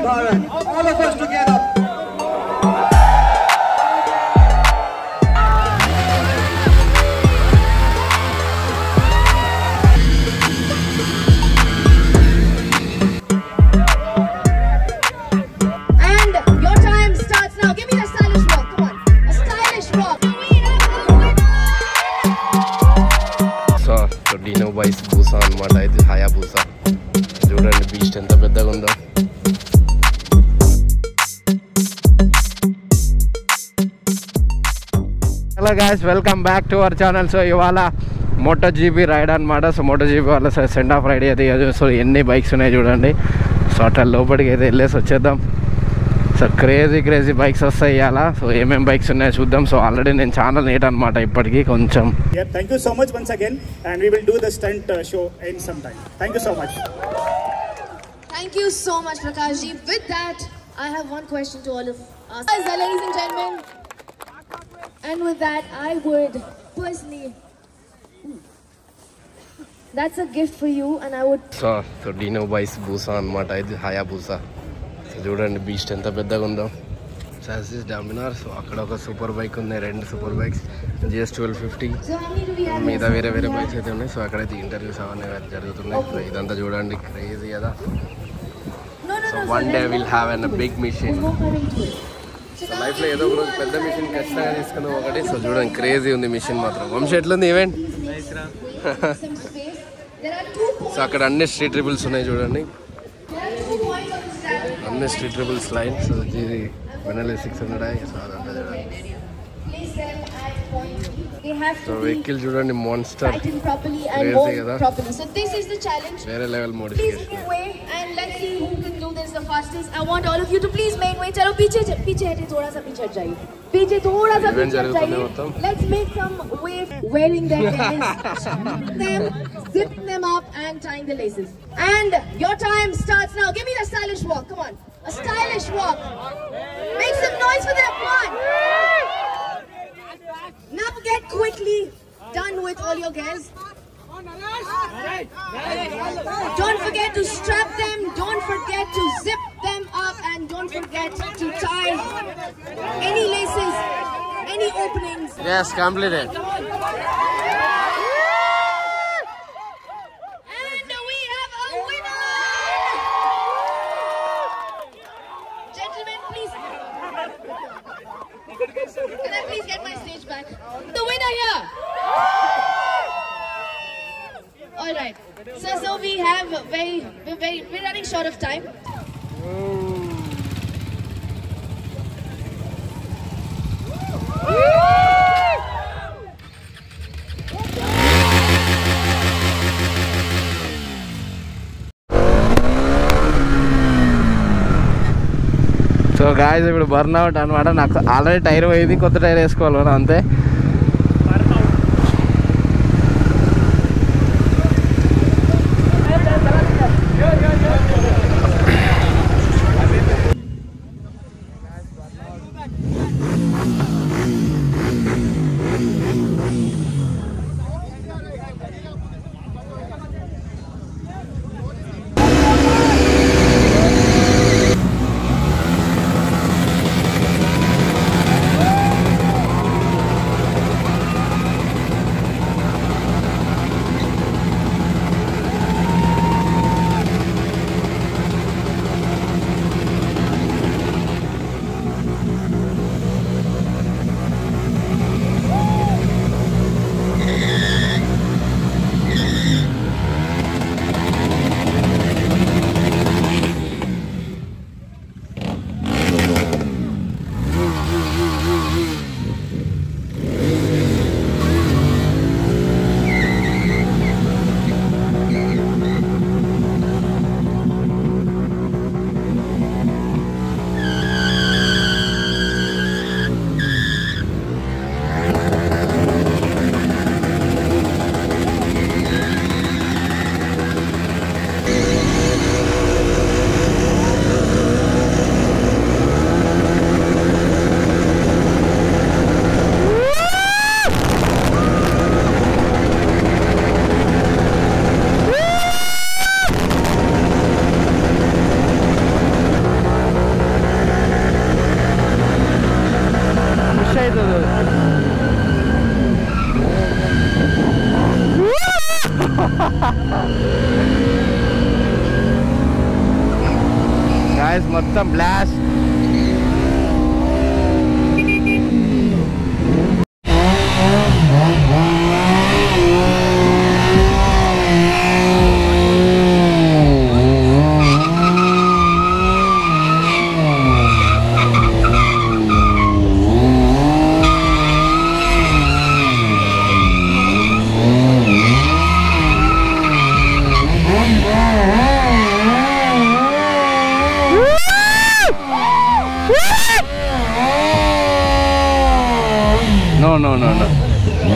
Bharat. All of us together. And your time starts now. Give me a stylish walk. Come on. A stylish walk. So Dino Vice Busa anamata idi Hayabusa చూడండి beast ఎంత పెద్దగా ఉందో. Hello guys, welcome back to our channel. So ఇవాళ MOTOGP ride అనమాట. So MOTOGP వాళ్ళ send off ride అయితే. So ఎన్ని bikes ఉన్నాయి చూడండి. సో అట్లా లోపలికి అయితే వెళ్ళేసి వచ్చేద్దాం. సో క్రేజీ బైక్స్ వస్తాయి ఇవాళ. సో ఏమేమి బైక్స్ ఉన్నాయో చూద్దాం. సో ఆల్రెడీ నేను ఛానల్ నేట్ అనమాట ఇప్పటికీ కొంచెం. Thank you so much once again, and we will do the stunt show in some time. Thank you so much. Thank you so much, Prakash ji. With that, I have one question to all of us, ladies and gentlemen. And with that, I would personally, that's a gift for you, and I would. So Dino Vice Busa అనమాట ఇది Hayabusa. So చూడండి beast ఎంత పెద్దగా ఉందో. సాసిస్ Dominar. So అక్కడ ఒక super bike ఉన్నాయి, 2 super bikes GS 1250. మీద వేరే బైక్స్ అయితే ఉన్నాయి. సో అక్కడైతే ఇంటర్వ్యూస్ అవన్నీ జరుగుతున్నాయి. సో ఇదంతా చూడండి క్రేజీ కదా. So one day will have an big mission. So లైఫ్లో ఏదో ఒక రోజు పెద్ద మిషన్ ఖచ్చితంగా తీసుకుందాం ఒకటి. సో చూడండి క్రేజీ ఉంది మిషన్ మాత్రం. వంశీ ఎట్లుంది ఈవెంట్? సో అక్కడ అన్ని స్ట్రీట్ ట్రిబుల్స్ ఉన్నాయి చూడండి, అన్ని స్ట్రీట్ ట్రిబుల్స్ లైన్. సో ఇది వెనల్ 600. సో అదంతా చూడండి. సో వెహికల్ చూడండి మాన్స్టర్, క్రేజీ కదా. So this is the challenge. వేరే level Please modification. make way and let's see who can do this the fastest. I want all of you to please make way. चलो पीछे हटे, थोड़ा सा पीछे हट जाइए. पीछे थोड़ा सा पीछे हट जाइए. Let's make some way wearing their clothes, them, zipping them up and tying the laces. And your time starts now. Give me the stylish walk. Come on, a stylish walk. Make some noise for them. Come on. Now get quickly done with all your gears. Don't forget to strap them, don't forget to zip them up, and don't forget to tie any laces, any openings. Yes, completed. And we have a winner! Gentlemen, please. Can I please get my stage back? The winner here! All right. So we have we're running short of time. So guys ఇప్పుడు burnout అనమాట. నాకు already tyre పోయింది, కొత్త tyre వేసుకోవాలి అంతే. Guys మొత్తం blast No, no, no, no.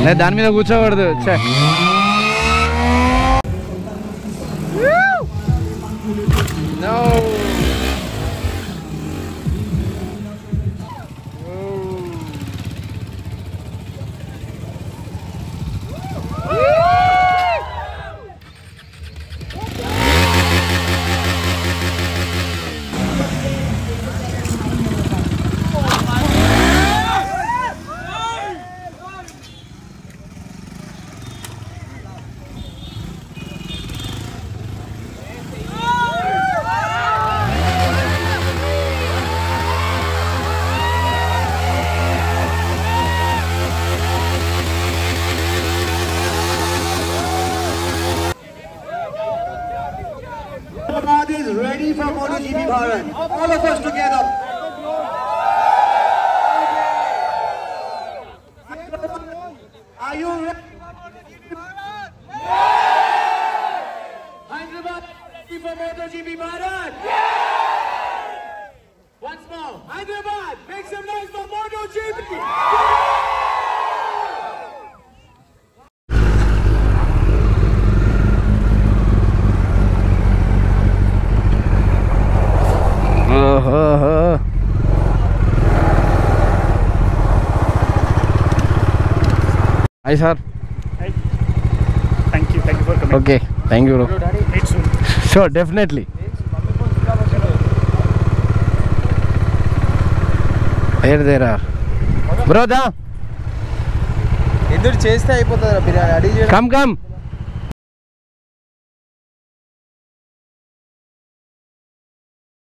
నేను దాని మీద కూర్చోకూడదు. No. Is ready for MOTOGP Bharat. All of us together. Are you ready for MOTOGP Bharat? Hyderabad ready for MOTOGP Bharat? Once more, Hyderabad, make some noise for MOTOGP. Hi sir. Hi. Thank you for coming. Okay, thank you bro. Meet soon. Sure, definitely. There are. Bro, da. ఎదురు చేస్తే అయిపోతుందిరా బిర్యానీ అడిగి Come.